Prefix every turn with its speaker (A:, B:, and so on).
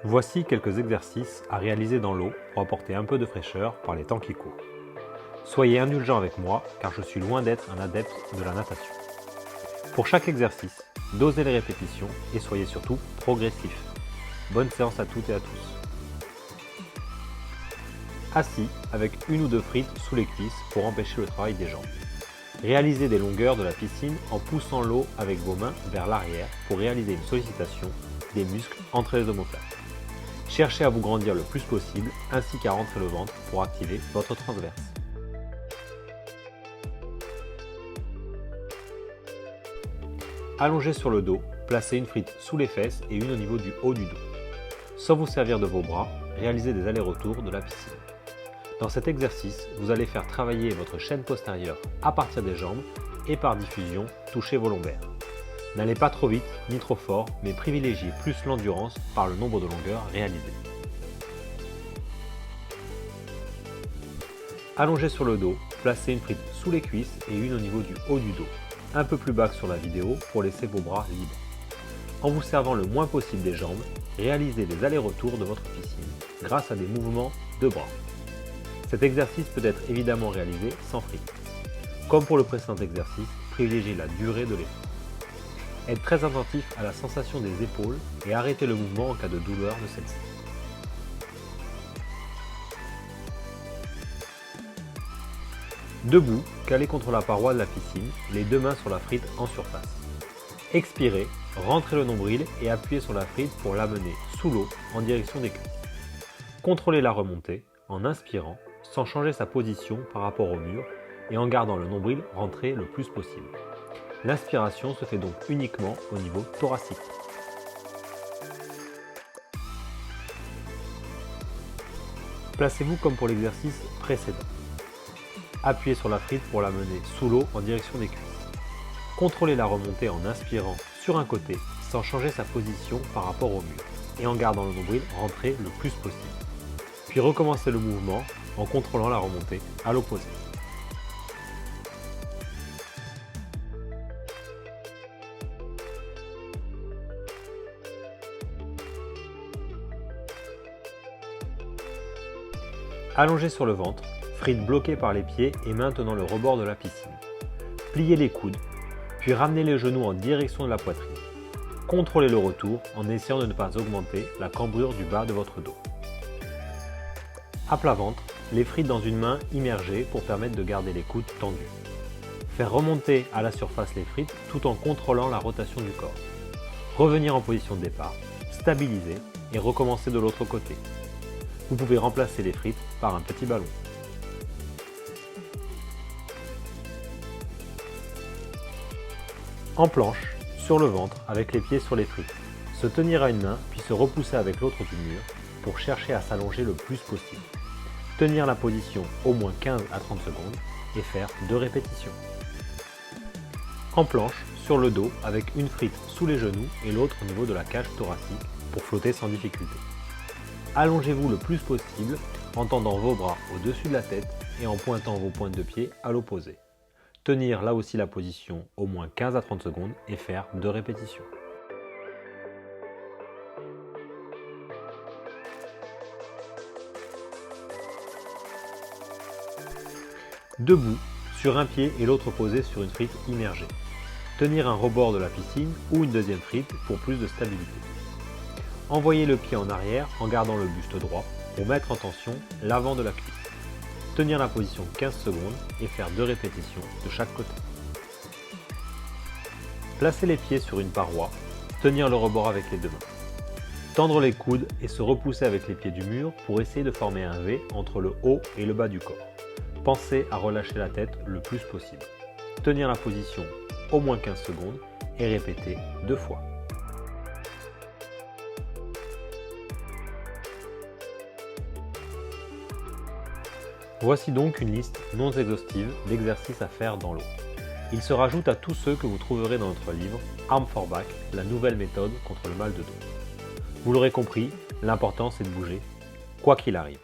A: Voici quelques exercices à réaliser dans l'eau pour apporter un peu de fraîcheur par les temps qui courent. Soyez indulgents avec moi car je suis loin d'être un adepte de la natation. Pour chaque exercice, dosez les répétitions et soyez surtout progressifs. Bonne séance à toutes et à tous. Assis avec une ou deux frites sous les cuisses pour empêcher le travail des jambes. Réalisez des longueurs de la piscine en poussant l'eau avec vos mains vers l'arrière pour réaliser une sollicitation des muscles entre les omoplates. Cherchez à vous grandir le plus possible ainsi qu'à rentrer le ventre pour activer votre transverse. Allongé sur le dos, placez une frite sous les fesses et une au niveau du haut du dos. Sans vous servir de vos bras, réalisez des allers-retours de la piscine. Dans cet exercice, vous allez faire travailler votre chaîne postérieure à partir des jambes et par diffusion, toucher vos lombaires. N'allez pas trop vite ni trop fort, mais privilégiez plus l'endurance par le nombre de longueurs réalisées. Allongé sur le dos, placez une frite sous les cuisses et une au niveau du haut du dos, un peu plus bas que sur la vidéo pour laisser vos bras libres. En vous servant le moins possible des jambes, réalisez les allers-retours de votre piscine grâce à des mouvements de bras. Cet exercice peut être évidemment réalisé sans frite. Comme pour le précédent exercice, privilégiez la durée de l'effort. Être très attentif à la sensation des épaules et arrêtez le mouvement en cas de douleur de celle-ci. Debout, calé contre la paroi de la piscine, les deux mains sur la frite en surface. Expirez, rentrez le nombril et appuyez sur la frite pour l'amener sous l'eau en direction des cuisses. Contrôlez la remontée en inspirant, sans changer sa position par rapport au mur et en gardant le nombril rentré le plus possible. L'inspiration se fait donc uniquement au niveau thoracique. Placez-vous comme pour l'exercice précédent. Appuyez sur la frite pour la mener sous l'eau en direction des cuisses. Contrôlez la remontée en inspirant sur un côté sans changer sa position par rapport au mur et en gardant le nombril rentré le plus possible. Puis recommencez le mouvement en contrôlant la remontée à l'opposé. Allongé sur le ventre, frite bloquée par les pieds et maintenant le rebord de la piscine. Pliez les coudes, puis ramenez les genoux en direction de la poitrine. Contrôlez le retour en essayant de ne pas augmenter la cambrure du bas de votre dos. À plat ventre, les frites dans une main immergée pour permettre de garder les coudes tendus. Faire remonter à la surface les frites tout en contrôlant la rotation du corps. Revenir en position de départ, stabiliser et recommencer de l'autre côté. Vous pouvez remplacer les frites par un petit ballon. En planche, sur le ventre, avec les pieds sur les frites. Se tenir à une main, puis se repousser avec l'autre du mur pour chercher à s'allonger le plus possible. Tenir la position au moins 15 à 30 secondes et faire 2 répétitions. En planche, sur le dos, avec une frite sous les genoux et l'autre au niveau de la cage thoracique pour flotter sans difficulté. Allongez-vous le plus possible en tendant vos bras au-dessus de la tête et en pointant vos pointes de pied à l'opposé. Tenir là aussi la position au moins 15 à 30 secondes et faire 2 répétitions. Debout, sur un pied et l'autre posé sur une frite immergée. Tenir un rebord de la piscine ou une deuxième frite pour plus de stabilité. Envoyez le pied en arrière en gardant le buste droit pour mettre en tension l'avant de la cuisse. Tenir la position 15 secondes et faire 2 répétitions de chaque côté. Placez les pieds sur une paroi, tenir le rebord avec les deux mains. Tendre les coudes et se repousser avec les pieds du mur pour essayer de former un V entre le haut et le bas du corps. Pensez à relâcher la tête le plus possible. Tenir la position au moins 15 secondes et répéter 2 fois. Voici donc une liste non exhaustive d'exercices à faire dans l'eau. Il se rajoute à tous ceux que vous trouverez dans notre livre Arm for Back, la nouvelle méthode contre le mal de dos. Vous l'aurez compris, l'important c'est de bouger, quoi qu'il arrive.